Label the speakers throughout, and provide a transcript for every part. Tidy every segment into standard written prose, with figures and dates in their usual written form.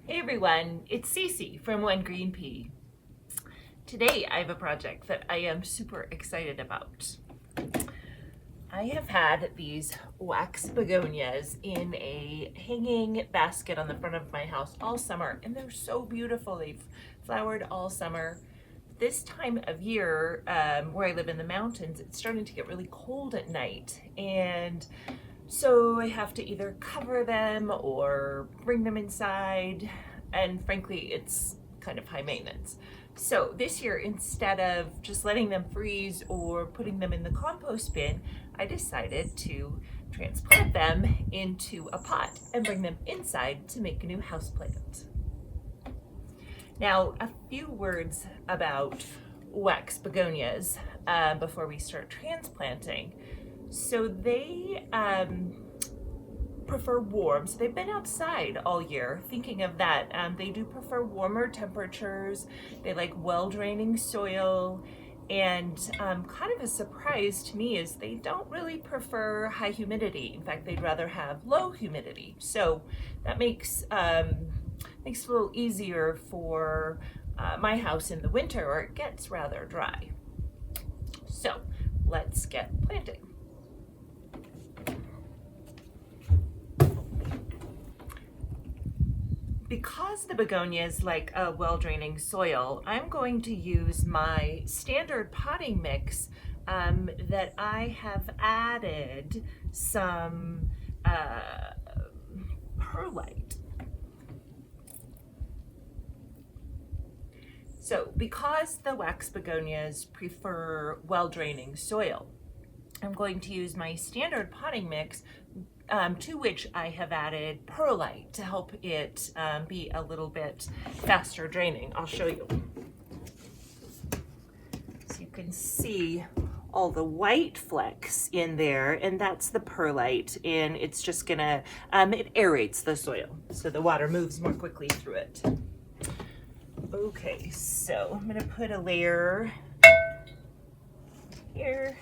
Speaker 1: Hey everyone, it's Cece from One Green Pea. Today I have a project that I am super excited about. I have had these wax begonias in a hanging basket on the front of my house all summer, and they're so beautiful. They've flowered all summer. This time of year, where I live in the mountains, it's starting to get really cold at night, and so I have to either cover them or bring them inside, and frankly, it's kind of high maintenance. So this year, instead of just letting them freeze or putting them in the compost bin, I decided to transplant them into a pot and bring them inside to make a new houseplant. Now, a few words about wax begonias before we start transplanting. So they prefer warm. So they've been outside all year. Thinking of that, they do prefer warmer temperatures. They like well-draining soil. And kind of a surprise to me is they don't really prefer high humidity. In fact, they'd rather have low humidity. So that makes it a little easier for my house in the winter, where it gets rather dry. So let's get planting. Because the begonias like a well-draining soil, I'm going to use my standard potting mix that I have added some perlite. So because the wax begonias prefer well-draining soil, I'm going to use my standard potting mix to which I have added perlite to help it be a little bit faster draining. I'll show you. So you can see all the white flecks in there, and that's the perlite, and it's just gonna, it aerates the soil so the water moves more quickly through it. Okay, so I'm gonna put a layer here.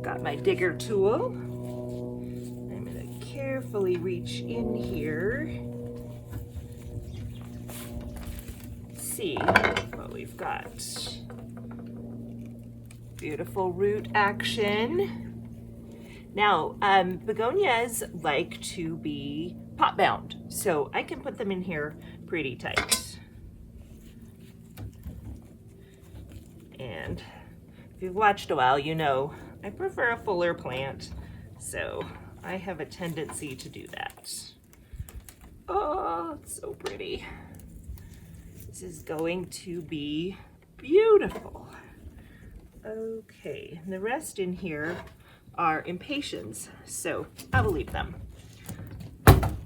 Speaker 1: Got my digger tool. I'm gonna carefully reach in here. See what we've got. Beautiful root action. Now, begonias like to be pot bound, so I can put them in here pretty tight. And if you've watched a while, you know I prefer a fuller plant, so I have a tendency to do that. Oh, it's so pretty. This is going to be beautiful. Okay, and the rest in here are impatiens, so I will leave them. I'm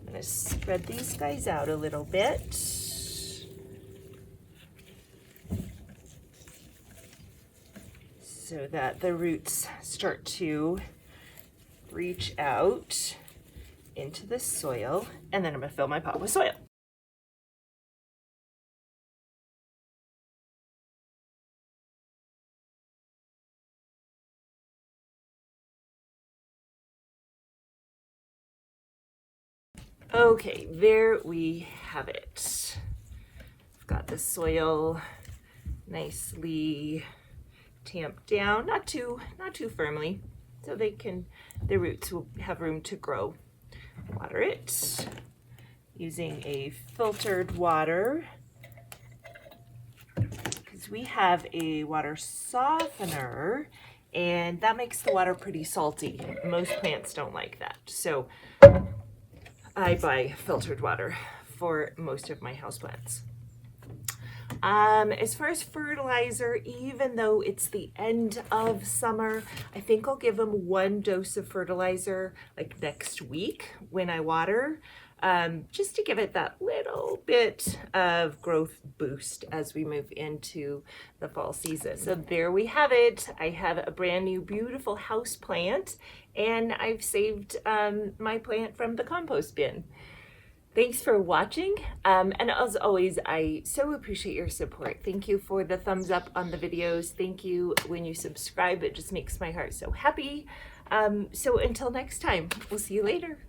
Speaker 1: gonna spread these guys out a little bit. So that the roots start to reach out into the soil, and then I'm gonna fill my pot with soil. Okay, there we have it. I've got the soil nicely tamped down, not too firmly, so the roots will have room to grow. Water it using a filtered water, because we have a water softener, and that makes the water pretty salty. Most plants don't like that, so I buy filtered water for most of my houseplants. As far as fertilizer, even though it's the end of summer, I think I'll give them 1 dose of fertilizer like next week when I water, just to give it that little bit of growth boost as we move into the fall season. So there we have it. I have a brand new beautiful house plant, and I've saved my plant from the compost bin. Thanks for watching, and as always, I so appreciate your support. Thank you for the thumbs up on the videos. Thank you when you subscribe. It just makes my heart so happy. So until next time, we'll see you later.